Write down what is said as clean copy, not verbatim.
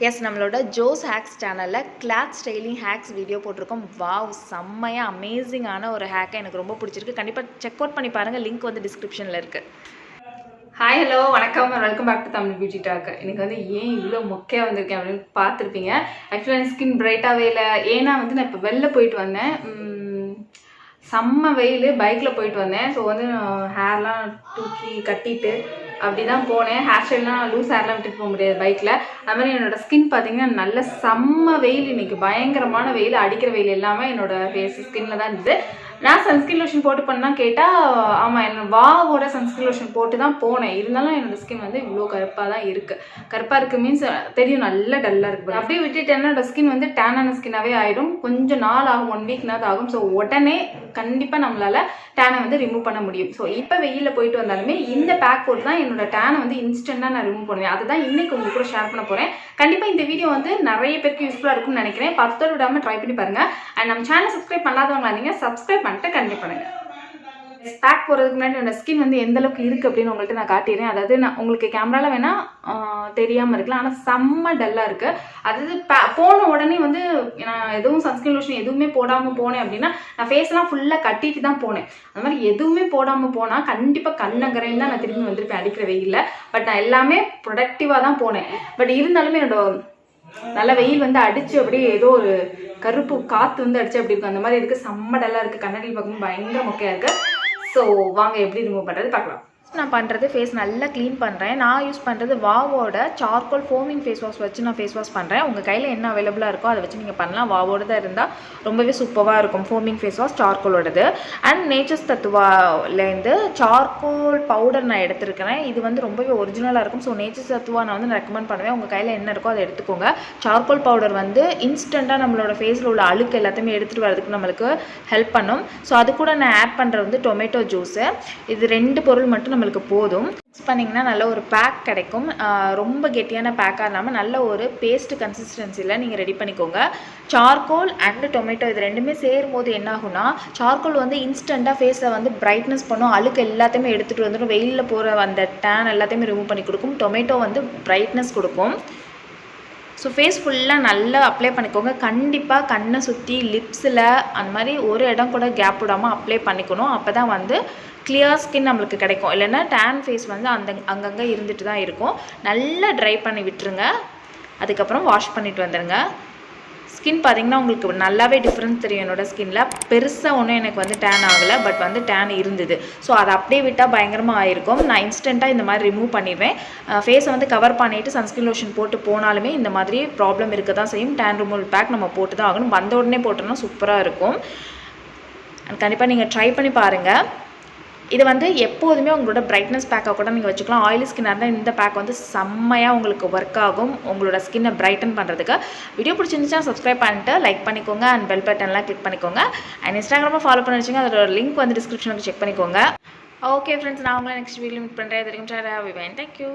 S நம்மளோட Jose hacks சேனலில் cloth styling hacks video போட்டிருக்கோம். வாவ், செம்மையாக அமேசிங்கான ஒரு ஹேக்கை எனக்கு ரொம்ப பிடிச்சிருக்கு. கண்டிப்பாக செக் அவுட் பண்ணி பாருங்கள், லிங்க் வந்து டிஸ்கிரிப்ஷனில் இருக்குது. ஹாய், ஹலோ, வணக்கம், welcome back to Tamil beauty talk. எனக்கு வந்து ஏன் இவ்வளோ மொக்கையாக வந்திருக்கேன் அப்படின்னு பார்த்துருப்பீங்க. ஆக்சுவலாக என் ஸ்கின் பிரைட்டாகவே இல்லை. ஏன்னா வந்து நான் இப்போ வெளில போயிட்டு வந்தேன், செம்ம வெயில், பைக்கில் போயிட்டு வந்தேன். ஸோ வந்து ஹேர்லாம் தூக்கி கட்டிட்டு அப்படி தான் போனேன். ஹேர் ஸ்டைல்லாம் லூஸ் ஹேர்லாம் விட்டுட்டு போக முடியாது பைக்கில். அது மாதிரி என்னோடய ஸ்கின் பார்த்தீங்கன்னா நல்ல செம்ம வெயில், இன்றைக்கி பயங்கரமான வெயில், அடிக்கிற வெயில் எல்லாமே என்னோடய ஃபேஸ் ஸ்கின்னில் தான் இருந்தது. நான் சன்ஸ்கிரீன் லோஷன் போட்டு பண்ணால் கேட்டால் ஆமாம், என்னோட வாவோட சன்ஸ்கிரீன் லோஷன் போட்டு தான் போனேன். இருந்தாலும் என்னோடய ஸ்கின் வந்து இவ்வளோ கருப்பாக தான் இருக்குது. கருப்பாக இருக்குது மீன்ஸ் தெரியும், நல்ல டல்லாக இருக்குது. அப்படியே விட்டுட்டு என்னோட ஸ்கின் வந்து டேனான ஸ்கின்னாகவே ஆகிடும். கொஞ்சம் நாள் ஆகும், 1 வீக்னாவது ஆகும். ஸோ உடனே கண்டிப்பாக நம்மளால் டேனை வந்து ரிமூவ் பண்ண முடியும். ஸோ இப்போ வெயிலில் போயிட்டு வந்தாலுமே இந்த பேக் போட்டு தான் என்னோட டேனை வந்து இன்ஸ்டண்ட்டாக நான் ரிமூவ் பண்ணுவேன். அதுதான் இன்றைக்கி உங்களுக்கு கூட ஷேர் பண்ண போகிறேன். கண்டிப்பாக இந்த வீடியோ வந்து நிறைய பேருக்கு யூஸ்ஃபுல்லாக இருக்கும்னு நினைக்கிறேன். 10 விடாமல் ட்ரை பண்ணி பாருங்கள். அண்ட் நம்ம சேனல் சப்ஸ்கிரைப் பண்ணாதவங்களா இருந்தீங்க, சப்ஸ்கிரைப் பண்ணிட்டு கண்டிப்பாக பண்ணுங்கள். பேக் போகிறதுக்கு முன்னாடி என்னோட ஸ்கின் வந்து எந்த அளவுக்கு இருக்குது அப்படின்னு உங்கள்கிட்ட நான் காட்டிடுறேன். அதாவது நான் உங்களுக்கு கேமராவில் வேணால் தெரியாமல் இருக்கலாம், ஆனால் செம்ம டல்லாக இருக்குது. அதாவது போன உடனே வந்து நான் எதுவும் சன்ஸ்கிரீன் லோஷன் எதுவுமே போடாமல் போனேன் அப்படின்னா நான் ஃபேஸ்லாம் ஃபுல்லாக கட்டிட்டு தான் போனேன். அந்த மாதிரி எதுவுமே போடாமல் போனால் கண்டிப்பாக கண்ணங்கரைன்னு தான் நான் திரும்பி வந்திருப்பேன் அடிக்கிற வெயிலில். பட் நான் எல்லாமே ப்ரொடக்டிவாக தான் போனேன். பட் இருந்தாலுமே என்னோட நல்ல வெயில் வந்து அடிச்சு அப்படியே ஏதோ ஒரு கருப்பு காற்று வந்து அடிச்சு அப்படி இருக்கும். அந்த மாதிரி இருக்குது, செம்ம டல்லாக இருக்குது. கண்ணாடியில் பார்க்கும்போது பயங்கர மொக்கையாக இருக்குது. ஸோ வாங்க எப்படி ரிமூவ் பண்ணுறது பார்க்கலாம். நான் பண்ணுறது ஃபேஸ் நல்லா க்ளீன் பண்ணுறேன். நான் யூஸ் பண்ணுறது வாவோட சார்கோல் ஃபோமிங் ஃபேஸ் வாஷ் வச்சு நான் ஃபேஸ் வாஷ் பண்ணுறேன். உங்கள் கையில் என்ன அவைலபிளாக இருக்கோ அதை வச்சு நீங்கள் பண்ணலாம். வாவோட தான் இருந்தால் ரொம்பவே சூப்பராக இருக்கும் ஃபோமிங் ஃபேஸ் வாஷ் சார்கோலோடது. அண்ட் நேச்சர்ஸ் தத்துவாலேருந்து சார்கோல் பவுடர் நான் எடுத்துருக்கிறேன். இது வந்து ரொம்பவே ஒரிஜினலாக இருக்கும். ஸோ நேச்சர்ஸ் தத்துவா நான் வந்து ரெக்கமெண்ட் பண்ணுவேன். உங்கள் கையில் என்ன இருக்கோ அதை எடுத்துக்கோங்க. சார்கோல் பவுடர் வந்து இன்ஸ்டண்ட்டாக நம்மளோட ஃபேஸில் உள்ள அழுக்கு எல்லாத்தையுமே எடுத்துகிட்டு வரதுக்கு நம்மளுக்கு ஹெல்ப் பண்ணும். ஸோ அது கூட நான் ஆட் பண்ணுறது வந்து டொமேட்டோ ஜூஸு. இது 2 பொருள் மட்டும் நம்மளுக்கு போதும். மிக்ஸ் பண்ணிங்கன்னா நல்ல ஒரு பேக் கிடைக்கும். ரொம்ப கெட்டியான பேக்காக இல்லாமல் நல்ல ஒரு பேஸ்ட் கன்சிஸ்டன்சியில் நீங்கள் ரெடி பண்ணிக்கோங்க. சார்கோல் அண்ட் டொமேட்டோ இது ரெண்டுமே சேரும்போது என்ன ஆகும்னா, சார்கோல் வந்து இன்ஸ்டண்ட்டாக ஃபேஸை வந்து பிரைட்னஸ் பண்ணும், அழுக்கு எல்லாத்தையுமே எடுத்துகிட்டு வந்துடும், வெயிலில் போகிற அந்த டேன் எல்லாத்தையுமே ரிமூவ் பண்ணி கொடுக்கும். டொமேட்டோ வந்து பிரைட்னஸ் கொடுக்கும். ஸோ ஃபேஸ் ஃபுல்லாக நல்லா அப்ளை பண்ணிக்கோங்க. கண்டிப்பாக கண்ணை சுற்றி லிப்ஸில் அந்த மாதிரி ஒரு இடம் கூட கேப் விடாமல் அப்ளை பண்ணிக்கணும். அப்போ தான் வந்து கிளியர் ஸ்கின் நம்மளுக்கு கிடைக்கும். இல்லைன்னா டேன் ஃபேஸ் வந்து அங்கங்கே இருந்துட்டு தான் இருக்கும். நல்லா ட்ரை பண்ணி விட்டுருங்க. அதுக்கப்புறம் வாஷ் பண்ணிட்டு வந்துடுங்க. ஸ்கின் பார்த்திங்கன்னா உங்களுக்கு நல்லாவே டிஃப்ரென்ஸ் தெரியும். என்னோடய ஸ்கின்னில் பெருசாக ஒன்றும் எனக்கு வந்து டேன் ஆகலை, பட் வந்து டேன் இருந்தது. ஸோ அதை அப்படியே விட்டால் பயங்கரமாக ஆயிருக்கும். நான் இன்ஸ்டண்ட்டாக இந்த மாதிரி ரிமூவ் பண்ணிடுவேன். ஃபேஸை வந்து கவர் பண்ணிவிட்டு சன்ஸ்கிரீன் லோஷன் போட்டு போனாலுமே இந்த மாதிரி ப்ராப்ளம் இருக்க தான் செய்யும். டேன் ரிமூவல் பேக் நம்ம போட்டு தான் ஆகணும். வந்த உடனே போட்டோம்னா சூப்பராக இருக்கும். கண்டிப்பாக நீங்கள் ட்ரை பண்ணி பாருங்கள். இது வந்து எப்போதுமே உங்களோட பிரைட்னஸ் பேக்காக கூட நீங்கள் வச்சுக்கலாம். ஆயிலி ஸ்கின்னாக இருந்தால் இந்த பேக் வந்து செம்மையாக உங்களுக்கு ஒர்க் ஆகும் உங்களோட ஸ்கின்னை பிரைட்டன் பண்ணுறதுக்கு. வீடியோ பிடிச்சிருந்துச்சுன்னா சப்ஸ்கிரைப் பண்ணிட்டு லைக் பண்ணிக்கோங்க. அண்ட் பெல் பட்டன்லாம் கிளிக் பண்ணிக்கோங்க. அண்ட் இன்ஸ்டாகிராமில் ஃபாலோ பண்ணி வச்சுங்க. அதோட லிங்க் வந்து டிஸ்கிரிப்ஷனுக்கு செக் பண்ணிக்கோங்க. ஓகே ஃப்ரெண்ட்ஸ், நான் உங்களை நெக்ஸ்ட் வீடியோ மீட் பண்ணுறேன். இது வரைக்கும் தேங்க்யூ.